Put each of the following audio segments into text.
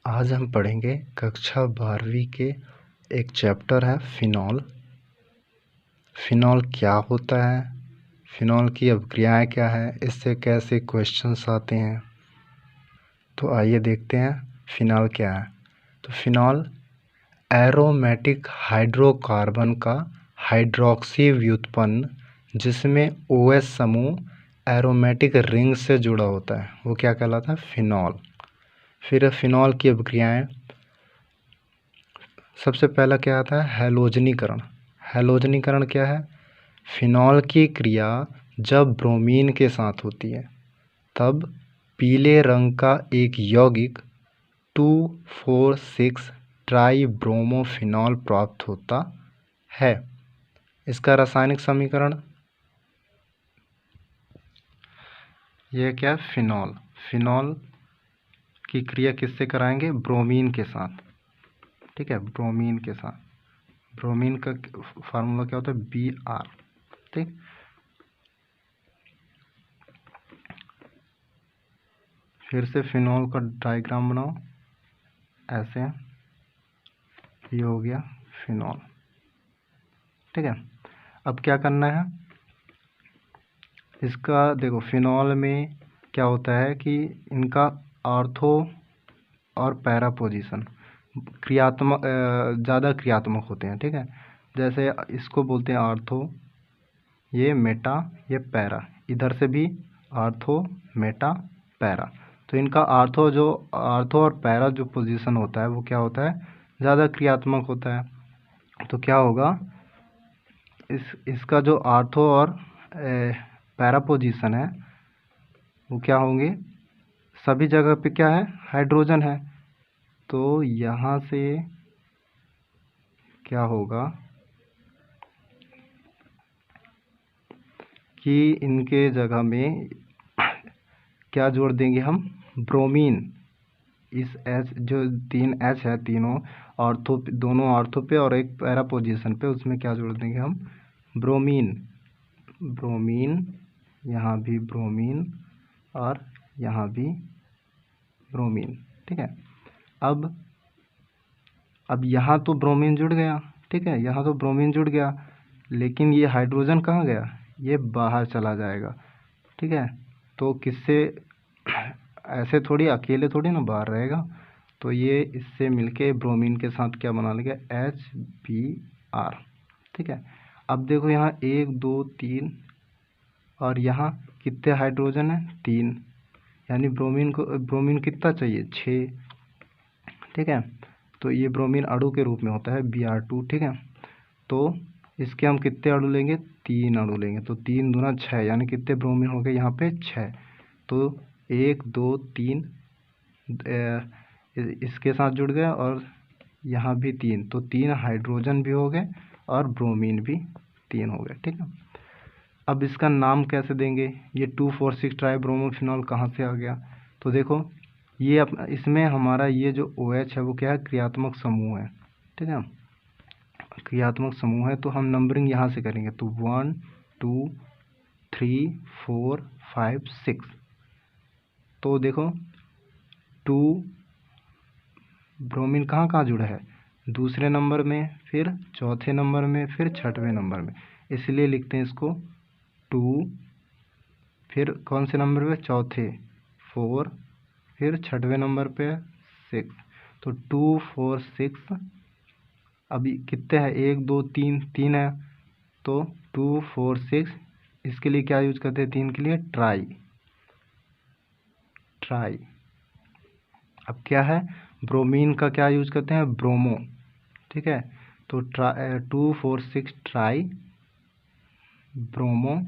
आज हम पढ़ेंगे कक्षा 12वीं के एक चैप्टर है फिनॉल। फिनॉल क्या होता है, फिनॉल की अभिक्रियाएं क्या है, इससे कैसे क्वेश्चंस आते हैं। तो आइए देखते हैं फिनॉल क्या है। तो फिनॉल एरोमेटिक हाइड्रोकार्बन का हाइड्रोक्सी व्युत्पन्न जिसमें OH समूह एरोमेटिक रिंग से जुड़ा होता है वो क्या कहलाता है, फिनॉल। फिर फिनॉल की अभिक्रियाएं, सबसे पहला क्या आता है, हैलोजनीकरण। हैलोजनीकरण क्या है, फिनॉल की क्रिया जब ब्रोमीन के साथ होती है तब पीले रंग का एक यौगिक 2,4,6 ट्राई ब्रोमोफिनॉल प्राप्त होता है। इसका रासायनिक समीकरण यह क्या है, फिनॉल। फिनॉल की क्रिया किससे कराएंगे, ब्रोमीन के साथ। ठीक है, ब्रोमीन के साथ। ब्रोमीन का फार्मूला क्या होता है, Br। ठीक, फिर से फिनॉल का डायग्राम बनाओ ऐसे, ये हो गया फिनॉल। ठीक है, अब क्या करना है, इसका देखो फिनॉल में क्या होता है कि इनका ऑर्थो और पैरा पोजीशन क्रियात्मक, ज़्यादा क्रियात्मक होते हैं। ठीक है, जैसे इसको बोलते हैं ऑर्थो, ये मेटा, ये पैरा, इधर से भी ऑर्थो मेटा पैरा। तो इनका ऑर्थो और पैरा जो पोजीशन होता है वो क्या होता है, ज़्यादा क्रियात्मक होता है। तो क्या होगा, इसका जो ऑर्थो और पैरा पोजीशन है वो क्या होंगे, सभी जगह पे क्या है, हाइड्रोजन है। तो यहाँ से क्या होगा कि इनके जगह में क्या जोड़ देंगे हम, ब्रोमीन। इस H जो 3 H है, तीनों ऑर्थो, दोनों ऑर्थो पे और एक पैरा पोजीशन पे, उसमें क्या जोड़ देंगे हम, ब्रोमीन। ब्रोमीन, यहाँ भी ब्रोमीन और यहाँ भी ब्रोमीन। ठीक है, अब यहाँ तो ब्रोमीन जुड़ गया। ठीक है, यहाँ तो ब्रोमीन जुड़ गया, लेकिन ये हाइड्रोजन कहाँ गया, ये बाहर चला जाएगा। ठीक है, तो किससे, ऐसे थोड़ी अकेले थोड़ी ना बाहर रहेगा, तो ये इससे मिलके ब्रोमीन के साथ क्या बना लेगा, HBr। ठीक है, अब देखो यहाँ 1 2 3 और यहाँ कितने हाइड्रोजन है, 3, यानी ब्रोमीन कितना चाहिए, 6। ठीक है, तो ये ब्रोमीन अणु के रूप में होता है Br2। ठीक है, तो इसके हम कितने अणु लेंगे, 3 अणु लेंगे। तो 3 दूना 6, यानी कितने ब्रोमीन हो गए यहाँ पे, 6। तो 1 2 3 इसके साथ जुड़ गया और यहाँ भी 3, तो 3 हाइड्रोजन भी हो गए और ब्रोमीन भी 3 हो गए। ठीक है, अब इसका नाम कैसे देंगे, ये 2,4,6 ट्राई ब्रोमोफिनॉल कहाँ से आ गया। तो देखो ये इसमें हमारा ये जो OH है वो क्या है, क्रियात्मक समूह है। ठीक है, क्रियात्मक समूह है, तो हम नंबरिंग यहाँ से करेंगे। तो 1 2 3 4 5 6। तो देखो 2 ब्रोमीन कहाँ कहाँ जुड़ा है, दूसरे नंबर में, फिर चौथे नंबर में, फिर छठवें नंबर में, इसलिए लिखते हैं इसको 2, फिर कौन से नंबर पे, चौथे, 4, फिर छठवें नंबर पे 6। तो 2 4 6, अभी कितने हैं, 1 2 3, 3 है, तो 2 4 6, इसके लिए क्या यूज करते हैं, 3 के लिए ट्राई। अब क्या है, ब्रोमीन का क्या यूज करते हैं, ब्रोमो। ठीक है, तो 2 4 6 ट्राई ब्रोमो,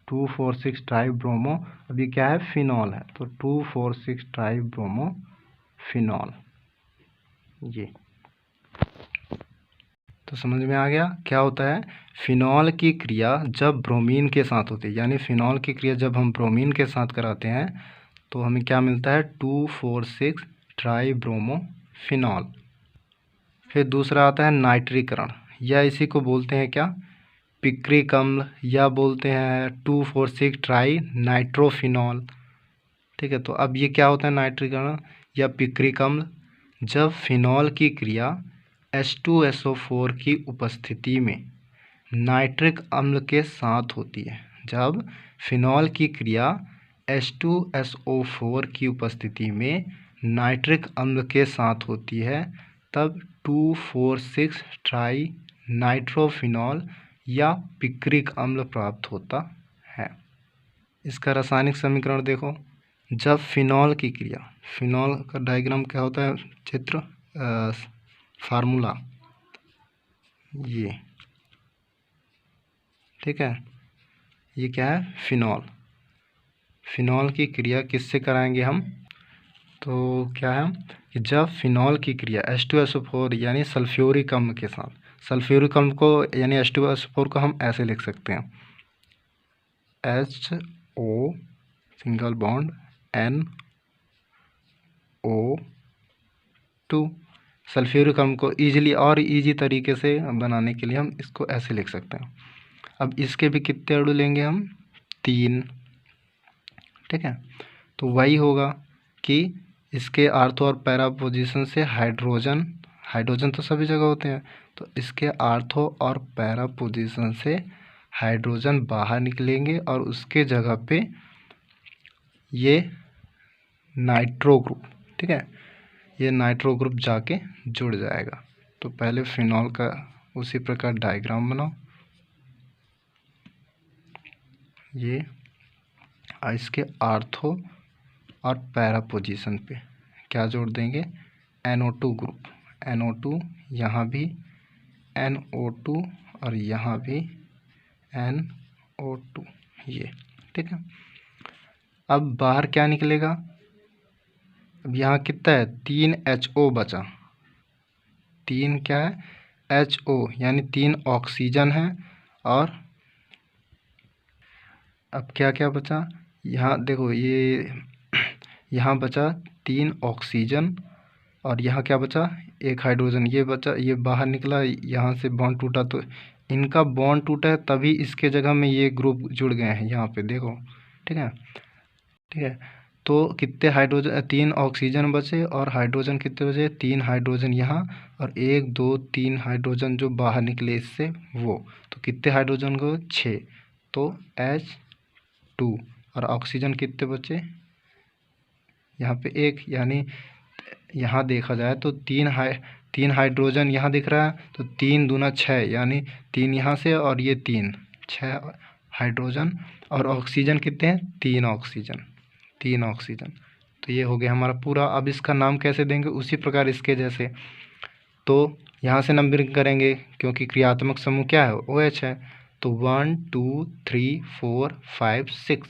2 4 6 ट्राई ब्रोमो। अब ये क्या है, फिनॉल है, तो 2 4 6 ट्राई ब्रोमो फिनॉल। ये तो समझ में आ गया क्या होता है, फिनॉल की क्रिया जब ब्रोमीन के साथ होती है, यानी फिनॉल की क्रिया जब हम ब्रोमीन के साथ कराते हैं तो हमें क्या मिलता है, 2 4 6 ट्राई ब्रोमो फिनॉल। फिर दूसरा आता है नाइट्रीकरण, या इसी को बोलते हैं क्या, पिक्रिक अम्ल या बोलते हैं 2,4,6 ट्राई नाइट्रोफिनॉल। ठीक है, तो अब ये क्या होता है नाइट्रिक अम्ल या पिक्रिक अम्ल? जब फिनॉल की क्रिया H2SO4 की उपस्थिति में नाइट्रिक अम्ल के साथ होती है। जब फिनॉल की क्रिया H2SO4 की उपस्थिति में नाइट्रिक अम्ल के साथ होती है तब 2,4,6 ट्राई नाइट्रोफिनॉल या पिक्रिक अम्ल प्राप्त होता है। इसका रासायनिक समीकरण देखो। जब फिनॉल की क्रिया, फिनॉल का डायग्राम क्या होता है, चित्र फार्मूला ये, ठीक है, ये क्या है फिनॉल। फिनॉल की क्रिया किससे कराएंगे हम? तो क्या है कि जब फिनॉल की क्रिया H2SO4 यानी सल्फ्यूरिक अम्ल के साथ, सल्फ्यूरिक अम्ल को यानी H2SO4 को हम ऐसे लिख सकते हैं HO single bond NO2। Sulphuric अम्ल को ईजिली और इजी तरीके से बनाने के लिए हम इसको ऐसे लिख सकते हैं। अब इसके भी कितने अणु लेंगे हम? 3। ठीक है, तो वही होगा कि इसके आर्थो और पैरा पोजीशन से हाइड्रोजन, हाइड्रोजन तो सभी जगह होते हैं, तो इसके आर्थो और पैरा पोजीशन से हाइड्रोजन बाहर निकलेंगे और उसके जगह पे ये नाइट्रो ग्रुप, ठीक है, ये नाइट्रो ग्रुप जाके जुड़ जाएगा। तो पहले फिनॉल का उसी प्रकार डायग्राम बनाओ। ये इसके आर्थो और पैरा पोजीशन पे क्या जोड़ देंगे? NO2 ग्रुप, NO2 यहाँ भी NO2 और यहाँ भी NO2, ये ठीक है। अब बाहर क्या निकलेगा? अब यहाँ कितना है? 3 HO बचा। 3 क्या है? HO यानी 3 ऑक्सीजन है। और अब क्या क्या बचा? यहाँ देखो, ये यहाँ बचा 3 ऑक्सीजन और यहाँ क्या बचा? 1 हाइड्रोजन, ये बचा, ये बाहर निकला, यहाँ से बॉन्ड टूटा, तो इनका बॉन्ड टूटा है तभी इसके जगह में ये ग्रुप जुड़ गए हैं यहाँ पे, देखो, ठीक है। ठीक है, तो कितने हाइड्रोजन? 3 ऑक्सीजन बचे और हाइड्रोजन कितने बचे? 3 हाइड्रोजन यहाँ और 1 2 3 हाइड्रोजन जो बाहर निकले इससे, वो तो कितने हाइड्रोजन को? 6। तो H2 और ऑक्सीजन कितने बचे? यहाँ पे 1, यानी यहाँ देखा जाए तो 3 हाइड्रोजन यहाँ दिख रहा है, तो 3 दूना 6, यानी 3 यहाँ से और ये 3, 6 हाइड्रोजन और ऑक्सीजन कितने हैं? 3 ऑक्सीजन, 3 ऑक्सीजन। तो ये हो गया हमारा पूरा। अब इसका नाम कैसे देंगे? उसी प्रकार इसके जैसे, तो यहाँ से नंबरिंग करेंगे क्योंकि क्रियात्मक समूह क्या है? OH है। तो 1 2 3 4 5 6,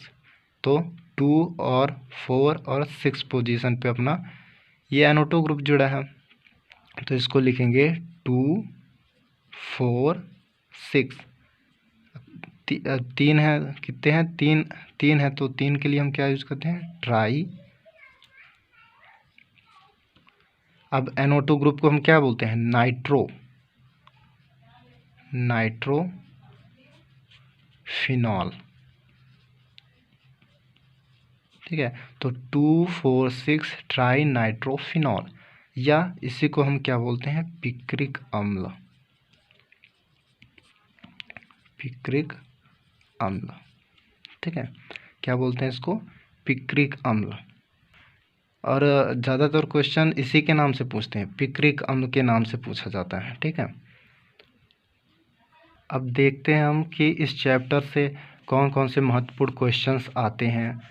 तो 2 और 4 और 6 पोजीशन पे अपना ये NO2 ग्रुप जुड़ा है, तो इसको लिखेंगे 2 4 6। 3 है, कितने हैं? 3 है, तो 3 के लिए हम क्या यूज करते हैं? ट्राई। अब NO2 ग्रुप को हम क्या बोलते हैं? नाइट्रोफिनॉल। ठीक है, तो 2 4 6 ट्राई नाइट्रोफिनॉल, या इसी को हम क्या बोलते हैं? पिक्रिक अम्ल। पिक्रिक अम्ल, ठीक है, क्या बोलते हैं इसको? पिक्रिक अम्ल। और ज़्यादातर क्वेश्चन इसी के नाम से पूछते हैं, पिक्रिक अम्ल के नाम से पूछा जाता है। ठीक है, अब देखते हैं हम कि इस चैप्टर से कौन कौन से महत्वपूर्ण क्वेश्चंस आते हैं।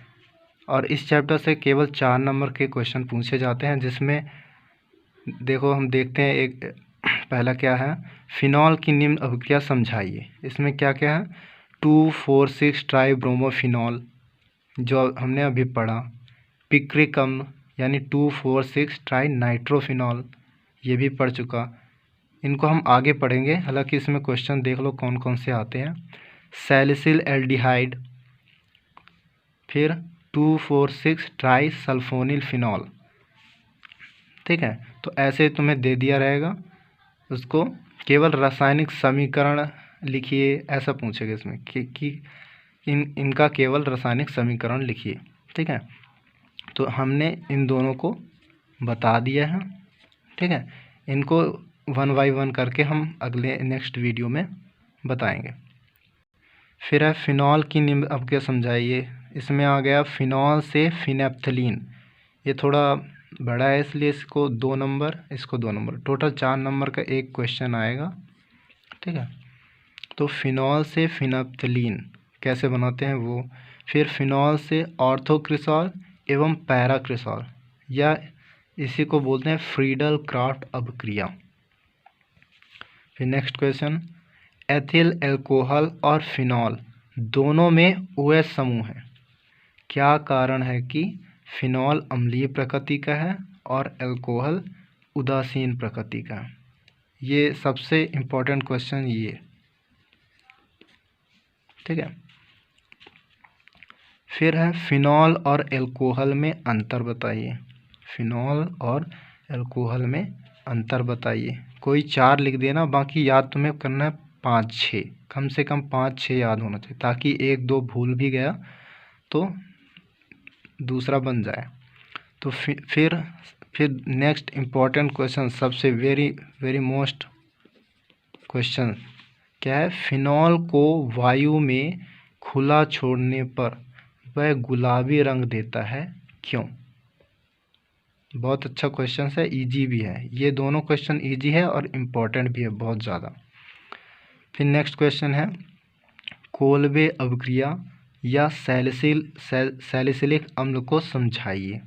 और इस चैप्टर से केवल 4 नंबर के क्वेश्चन पूछे जाते हैं, जिसमें देखो हम देखते हैं, एक पहला क्या है? फिनॉल की निम्न अभिक्रिया समझाइए। इसमें क्या क्या है? 2 4 6 ट्राई ब्रोमोफिनॉल जो हमने अभी पढ़ा, पिक्रिक अम्ल यानी 2 4 6 ट्राई नाइट्रोफिनॉल, ये भी पढ़ चुका। इनको हम आगे पढ़ेंगे, हालांकि इसमें क्वेश्चन देख लो कौन कौन से आते हैं। सैलिसिल एल्डिहाइड, फिर 2 4 6 ट्राई सल्फोनिल फिनॉल। ठीक है, तो ऐसे तुम्हें दे दिया रहेगा, उसको केवल रासायनिक समीकरण लिखिए, ऐसा पूछेगा इसमें कि इनका केवल रासायनिक समीकरण लिखिए। ठीक है, तो हमने इन दोनों को बता दिया है। ठीक है, इनको 1 बाय 1 करके हम अगले नेक्स्ट वीडियो में बताएंगे। फिर है फिनॉल की निम्न, अब क्या समझाइए। इसमें आ गया फिनॉल से फिनेप्थलीन, ये थोड़ा बड़ा है इसलिए इसको 2 नंबर, इसको 2 नंबर, टोटल 4 नंबर का एक क्वेश्चन आएगा। ठीक है, तो फिनॉल से फिनेप्थलीन कैसे बनाते हैं वो। फिर फिनॉल से ऑर्थोक्रिसॉल एवं पैराक्रिसॉल, या इसी को बोलते हैं फ्रीडल क्राफ्ट अभिक्रिया। फिर नेक्स्ट क्वेश्चन, एथिल एल्कोहल और फिनॉल दोनों में OH समूह है, क्या कारण है कि फिनॉल अम्लीय प्रकृति का है और एल्कोहल उदासीन प्रकृति का है। ये सबसे इम्पोर्टेंट क्वेश्चन ये। ठीक है, फिर है फिनॉल और एल्कोहल में अंतर बताइए। फिनॉल और एल्कोहल में अंतर बताइए। कोई 4 लिख देना, बाकी याद तुम्हें करना है 5-6, कम से कम 5-6 याद होना चाहिए, ताकि 1-2 भूल भी गया तो दूसरा बन जाए। तो फिर नेक्स्ट इम्पॉर्टेंट क्वेश्चन, सबसे वेरी मोस्ट क्वेश्चन क्या है। फिनॉल को वायु में खुला छोड़ने पर वह गुलाबी रंग देता है, क्यों। बहुत अच्छा क्वेश्चन है, इजी भी है। ये दोनों क्वेश्चन इजी है और इम्पोर्टेंट भी है बहुत ज़्यादा। फिर नेक्स्ट क्वेश्चन है, कोल्बे अभिक्रिया या सैलिसिलिक अम्ल को समझाइए।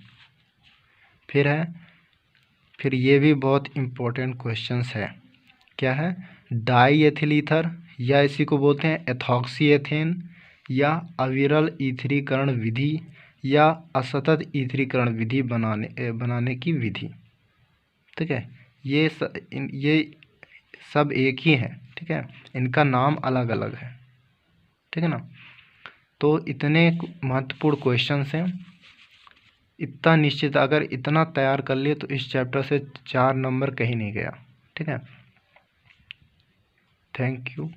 फिर ये भी बहुत इम्पोर्टेंट क्वेश्चंस है। क्या है, डाई एथिल ईथर, या इसी को बोलते हैं एथॉक्सी एथेन, या अविरल ईथरीकरण विधि, या असतत ईथरीकरण विधि बनाने की विधि। ठीक है, ये सब एक ही है। ठीक है, इनका नाम अलग अलग है। ठीक है ना। तो इतने महत्वपूर्ण क्वेश्चंस हैं, इतना निश्चित, अगर इतना तैयार कर लिए तो इस चैप्टर से 4 नंबर कहीं नहीं गया। ठीक है, थैंक यू।